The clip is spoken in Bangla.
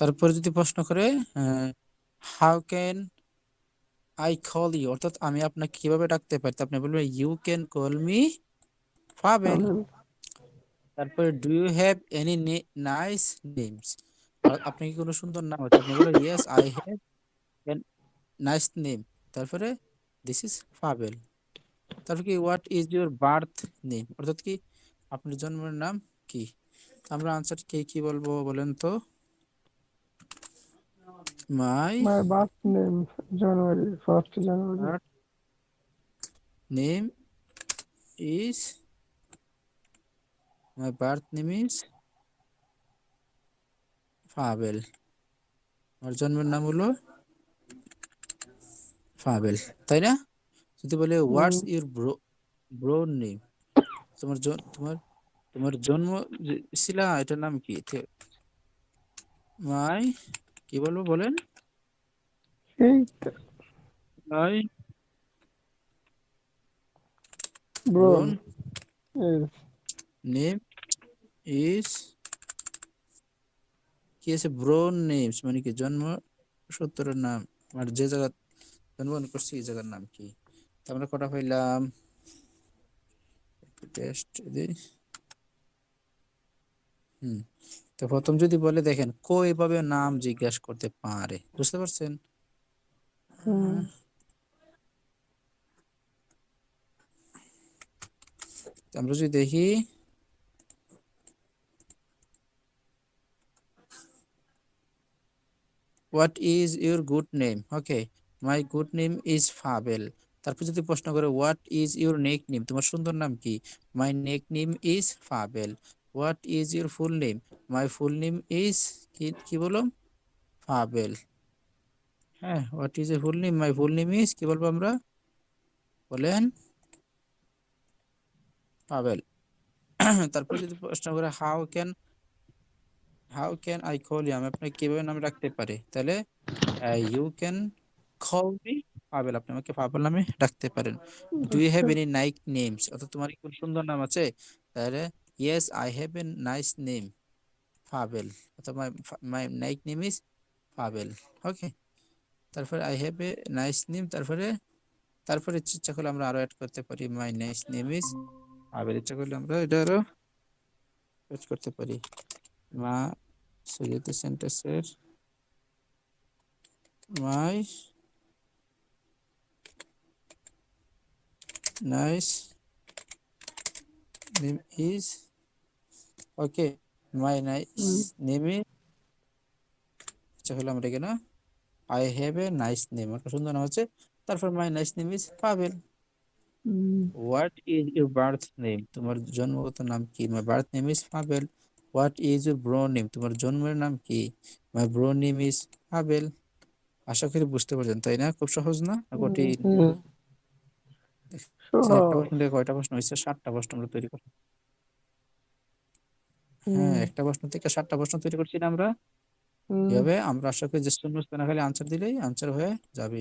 তারপরে যদি প্রশ্ন করে how can I call you, অর্থাৎ আমি আপনাকে কিভাবে ডাকতে পারি, তো আপনি বলবেন you can call me Pabel. Pabel. তারপরে do you have any nice names, আপনি কি কোনো সুন্দর নাম আছে, আপনি বলবেন yes I have an nice name. তারপরে দিস ইজ পাবেল। তারপর কি what is your birth name, অর্থাৎ কি আপনার জন্মের নাম কি। আমরা আনসার কে কি বলবো বলেন তো। My my birth name January, 1st January. Birth name is, my birth name is Pabel. আমার জন্মের নাম হলো পাবেল, তাই না? যদি বলে হোয়াটস ইউর ব্রো নেম, তোমার তোমার জন্ম শিলা এটার নাম কি, মাই কি বলবো বলেন, এই মাই ব্রন। ব্রোন এস। নেম ইজ, কি আছে ব্রোন নেমস মানে কি জন্ম সূত্রের নাম, আর যে জায়গা জন্মগ্রহণ করছি এই জায়গার নাম কি। তো আমরা কটা পাইলাম, টেস্ট দিই। হুম, তো প্রথম যদি বলে দেখেন কো এভাবে নাম জিজ্ঞাসা করতে পারে, বুঝতে পারছেন। হুম। তো আমরা যদি দেখি what is your good name, okay my good name is Fabel. তারপর যদি প্রশ্ন করে what is your nick name, তোমার সুন্দর নাম কি, my nick name is Fabel. What is your full name, my full name is, কি কি বলো, ফাবেল। হ্যাঁ, what is a full name, my full name is, কি বলবো আমরা বলেন, ফাবেল। তারপর যদি প্রশ্ন করে how can I call you, আমি আপনাকে কিভাবে নামে রাখতে পারি, তাহলে you can call me Pabel, আপনি আমাকে পাবেল নামে ডাকতে পারেন। ডু ইউ হ্যাভ আচ্ছা। এনি নাইস নেমস, অর্থাৎ তোমার কি কোনো সুন্দর নাম আছে, তাহলে yes I have a nice name Pabel, অর্থাৎ my my nice name is Pabel. Okay, তারপরে I have a nice name, তারপরে তারপরে ইচ্ছা করলে আমরা আরো অ্যাড করতে পারি my nice name is Pabel, ইচ্ছা করলে আমরা এটা আরো অ্যাড করতে পারি। মা সৈয়দ সেন্টেন্সের my nice name is, okay my nice hmm. Name is, আচ্ছা হলো আমরা এখানে I have a nice name, একটা সুন্দর নাম আছে, তারপর my nice name is Pabel. Hmm. What is your birth name, তোমার জন্মগত নাম কি, my birth name is Pabel. What is your bro name, তোমার জন্মের নাম কি, my bro name is Pabel. আশা করি বুঝতে পারছেন, তাই না? খুব সহজ না কঠিন? হুম। একটা সহজ। প্রশ্ন থেকে কয়টা প্রশ্ন হয়েছে, 7টা প্রশ্ন আমরা তৈরি করছি। হ্যাঁ, হুম। একটা প্রশ্ন থেকে 7টা প্রশ্ন তৈরি করছি না আমরা। হুম। এভাবে আমরা আশা করি যে শূন্যস্থানে খালি আনসার দিলেই আনসার হয়ে যাবে।